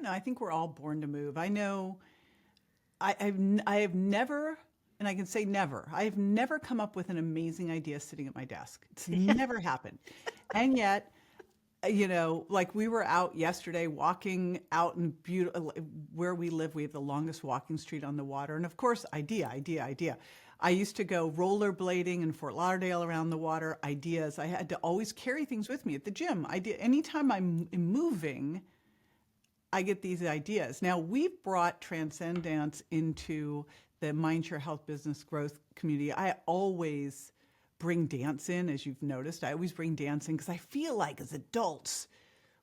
don't know. I think we're all born to move. I know I have never, and I can say never, I have never come up with an amazing idea sitting at my desk. It's never happened. And yet, like we were out yesterday walking out in beautiful, where we live, we have the longest walking street on the water. And of course, idea. I used to go rollerblading in Fort Lauderdale around the water, ideas. I had to always carry things with me at the gym. Anytime I'm moving, I get these ideas. Now, we've brought transcendence into the Mindshare Health Business Growth community. I always bring dance in, as you've noticed. I always bring dance in because I feel like as adults,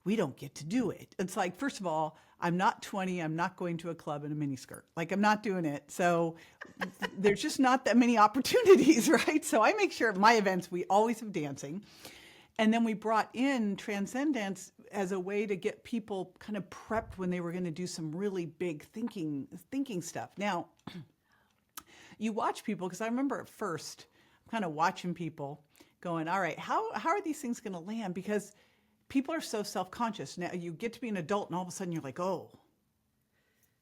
we don't get to do it. It's like, first of all, I'm not 20. I'm not going to a club in a miniskirt. Like, I'm not doing it. So there's just not that many opportunities, right? So I make sure at my events, we always have dancing. And then we brought in transcendence as a way to get people kind of prepped when they were going to do some really big thinking stuff. Now, you watch people, because I remember at first, I'm kind of watching people going, all right, how are these things going to land? Because people are so self-conscious. Now you get to be an adult and all of a sudden you're like, oh,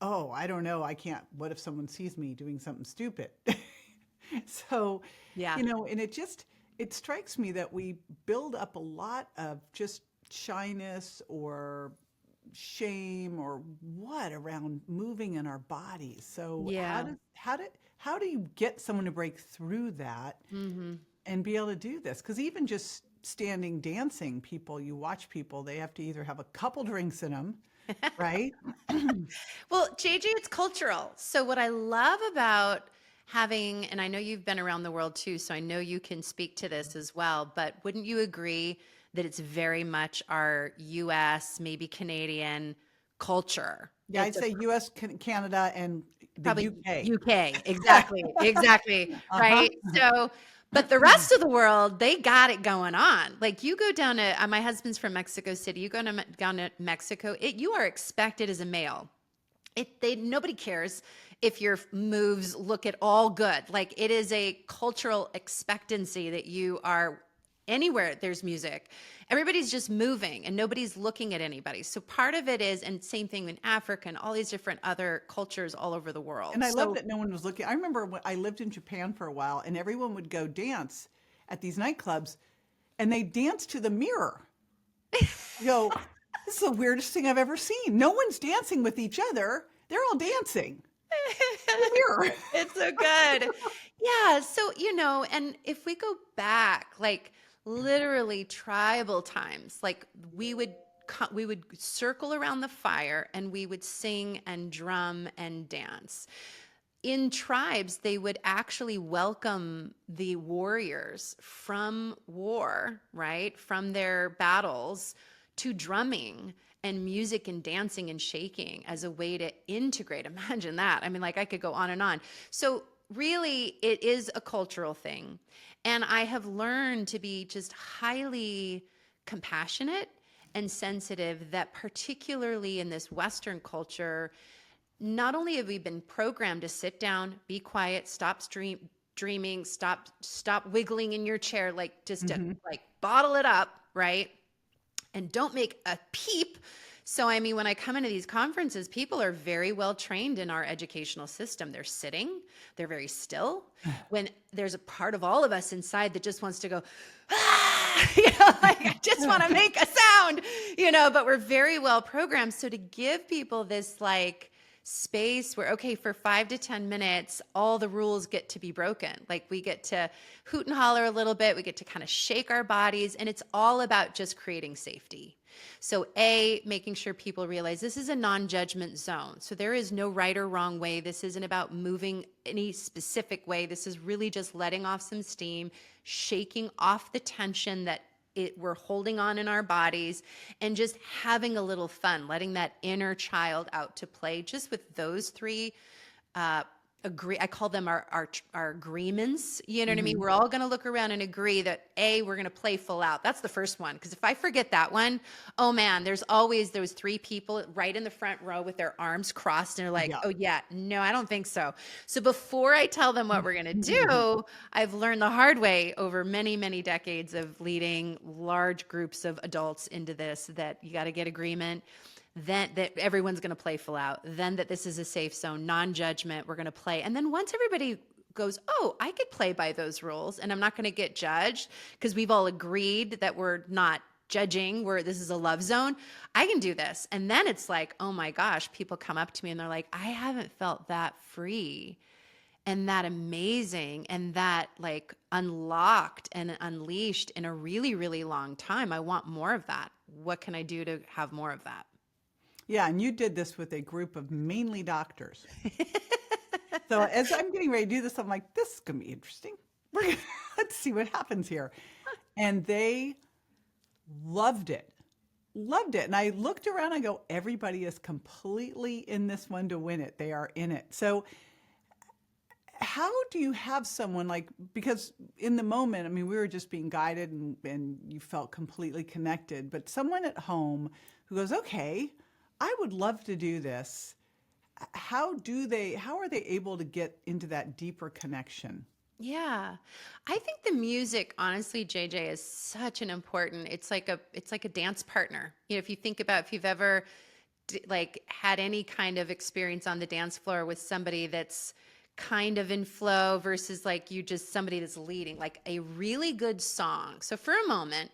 I don't know. I can't. What if someone sees me doing something stupid? So, Yeah. and it strikes me that we build up a lot of just shyness or shame or what around moving in our bodies. So Yeah. how do you get someone to break through that and be able to do this? Because even just standing dancing, you watch people, they have to either have a couple drinks in them, right? Well, JJ, it's cultural. So what I love about having, and I know you've been around the world too, so I know you can speak to this as well, but wouldn't you agree that it's very much our US, maybe Canadian culture? Yeah, I'd It's a say US, Canada, and the probably UK. UK. Exactly. Uh-huh. Right. So, but the rest of the world, they got it going on. Like you go down to, my husband's from Mexico City. You go down to Mexico, you are expected as a male. Nobody cares if your moves look at all good. Like it is a cultural expectancy that you are anywhere there's music. Everybody's just moving and nobody's looking at anybody. So part of it is, and same thing in Africa and all these different other cultures all over the world. And I love So that no one was looking. I remember when I lived in Japan for a while, and everyone would go dance at these nightclubs, and they dance to the mirror. You go, this is the weirdest thing I've ever seen. No one's dancing with each other. They're all dancing to the mirror. it's so good. Yeah. So, and if we go back, like literally tribal times, like we would circle around the fire and we would sing and drum and dance. In tribes, they would actually welcome the warriors from war, right? From their battles to drumming and music and dancing and shaking as a way to integrate. Imagine that. I mean, like I could go on and on. So really, it is a cultural thing. And I have learned to be just highly compassionate and sensitive that particularly in this Western culture, not only have we been programmed to sit down, be quiet, stop dreaming, stop wiggling in your chair, like just to like bottle it up, right? And don't make a peep. So, I mean, when I come into these conferences, people are very well trained in our educational system. They're sitting, they're very still. When there's a part of all of us inside that just wants to go, like I just want to make a sound, but we're very well programmed. So to give people this like space where, okay, for 5 to 10 minutes, all the rules get to be broken. Like we get to hoot and holler a little bit. We get to kind of shake our bodies, and it's all about just creating safety. So making sure people realize this is a non-judgment zone. So there is no right or wrong way. This isn't about moving any specific way. This is really just letting off some steam, shaking off the tension that we're holding on in our bodies, and just having a little fun, letting that inner child out to play. Just with those three I call them our agreements. You know what I mean? We're all going to look around and agree that we're going to play full out. That's the first one. Because if I forget that one, oh man, there's always those 3 people right in the front row with their arms crossed and they're like, oh yeah, no, I don't think so. So before I tell them what we're going to do, I've learned the hard way over many, many decades of leading large groups of adults into this, that you got to get agreement. then that everyone's going to play full out, then that this is a safe zone, non-judgment, we're going to play. And then once everybody goes, oh, I could play by those rules and I'm not going to get judged because we've all agreed that we're not judging, where this is a love zone, I can do this. And then it's like, oh my gosh, people come up to me and they're like, I haven't felt that free and that amazing and that like unlocked and unleashed in a really, really long time. I want more of that. What can I do to have more of that? Yeah, and you did this with a group of mainly doctors. So as I'm getting ready to do this, I'm like, this is going to be interesting. Let's see what happens here. And they loved it. Loved it. And I looked around, I go, everybody is completely in this one to win it. They are in it. So how do you have someone like, because in the moment, I mean, we were just being guided and you felt completely connected, but someone at home who goes, okay, I would love to do this. How are they able to get into that deeper connection? Yeah. I think the music, honestly, JJ, is such an important, it's like a dance partner. You know, if you think about if you've ever like had any kind of experience on the dance floor with somebody that's kind of in flow versus like you just somebody that's leading, like a really good song. So for a moment,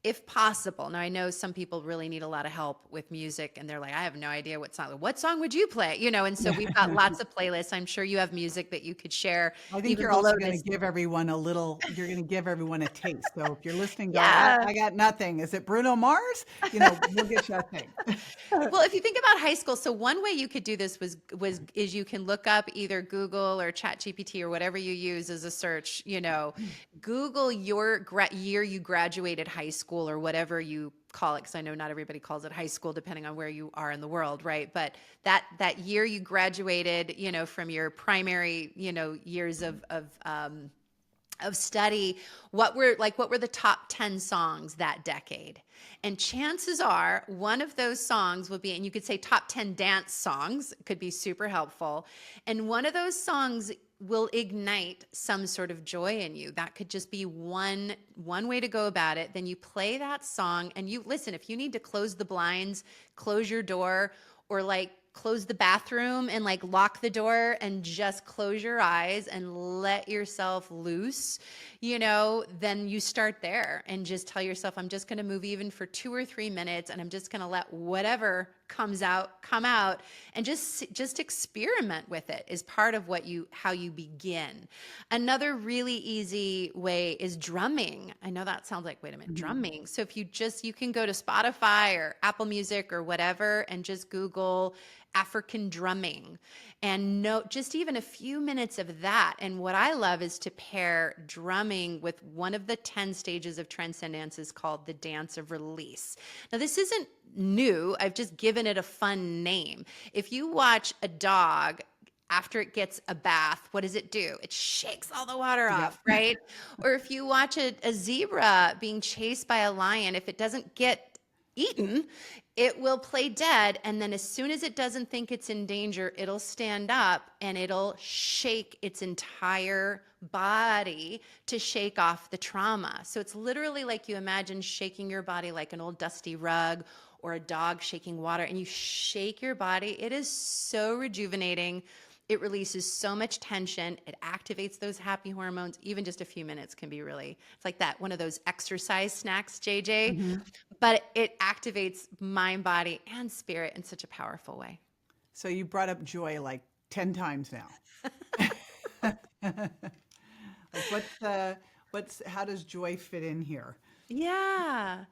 if possible. Now I know some people really need a lot of help with music and they're like, I have no idea what song would you play? You know, and so we've got lots of playlists. I'm sure you have music that you could share I think even you're below also going this. to give everyone you're going to give everyone a taste. So if you're listening, going, Yeah. I got nothing. Is it Bruno Mars? We'll get you a thing. Well, if you think about high school, so one way you could do this is you can look up either Google or ChatGPT or whatever you use as a search, Google your year you graduated high school or whatever you call it, because I know not everybody calls it high school depending on where you are in the world, right? But that year you graduated, from your primary, years of study, what were the top 10 songs that decade? And chances are one of those songs will be, and you could say top 10 dance songs could be super helpful. And one of those songs will ignite some sort of joy in you. That could just be one way to go about it. Then you play that song and you listen. If you need to close the blinds, close your door, or like close the bathroom and like lock the door and just close your eyes and let yourself loose, then you start there and just tell yourself, I'm just going to move even for 2 or 3 minutes and I'm just going to let whatever comes out come out, and just experiment with it is part of how you begin. Another really easy way is drumming. I know that sounds like, wait a minute, drumming. So if you can go to Spotify or Apple Music or whatever and just Google African drumming and just even a few minutes of that. And what I love is to pair drumming with one of the 10 stages of transcendence called the dance of release. Now, this isn't new. I've just given it a fun name. If you watch a dog after it gets a bath, what does it do? It shakes all the water off, right? Or if you watch a zebra being chased by a lion, if it doesn't get eaten, it will play dead. And then as soon as it doesn't think it's in danger, it'll stand up and it'll shake its entire body to shake off the trauma. So it's literally like you imagine shaking your body like an old dusty rug or a dog shaking water, and you shake your body. It is so rejuvenating. It releases so much tension. It activates those happy hormones. Even just a few minutes can be it's like that, one of those exercise snacks, JJ, but it activates mind, body, and spirit in such a powerful way. So you brought up joy like 10 times now. Like how does joy fit in here? Yeah.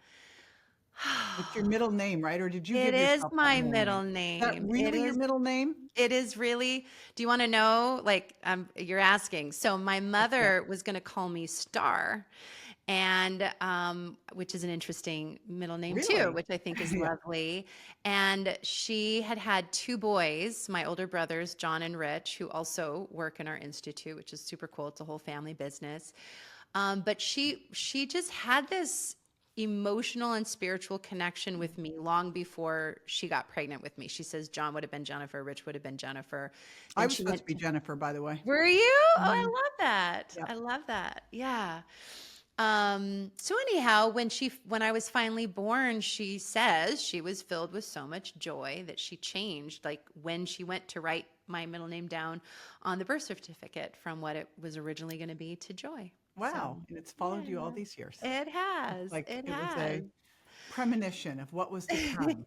It's your middle name, right? Or did you It give is yourself that my middle name? Is that name. really your middle name? It is really. Do you want to know? Like, you're asking. So my mother was going to call me Star, and which is an interesting middle name too, Really? which I think is Yeah. lovely. And she had 2 boys, my older brothers, John and Rich, who also work in our institute, which is super cool. It's a whole family business. But she just had this emotional and spiritual connection with me long before she got pregnant with me. She says John would have been Jennifer, Rich would have been Jennifer. I And was she supposed went to be Jennifer, by the way. Were you? Oh, I Mhm. love that. Yeah. I love that. Yeah. So anyhow, when I was finally born, she says she was filled with so much joy that she changed, like when she went to write my middle name down on the birth certificate from what it was originally going to be to Joy. So Wow. And it's followed you all yeah, these years. it It's has. like It it was has. a premonition of what was to come.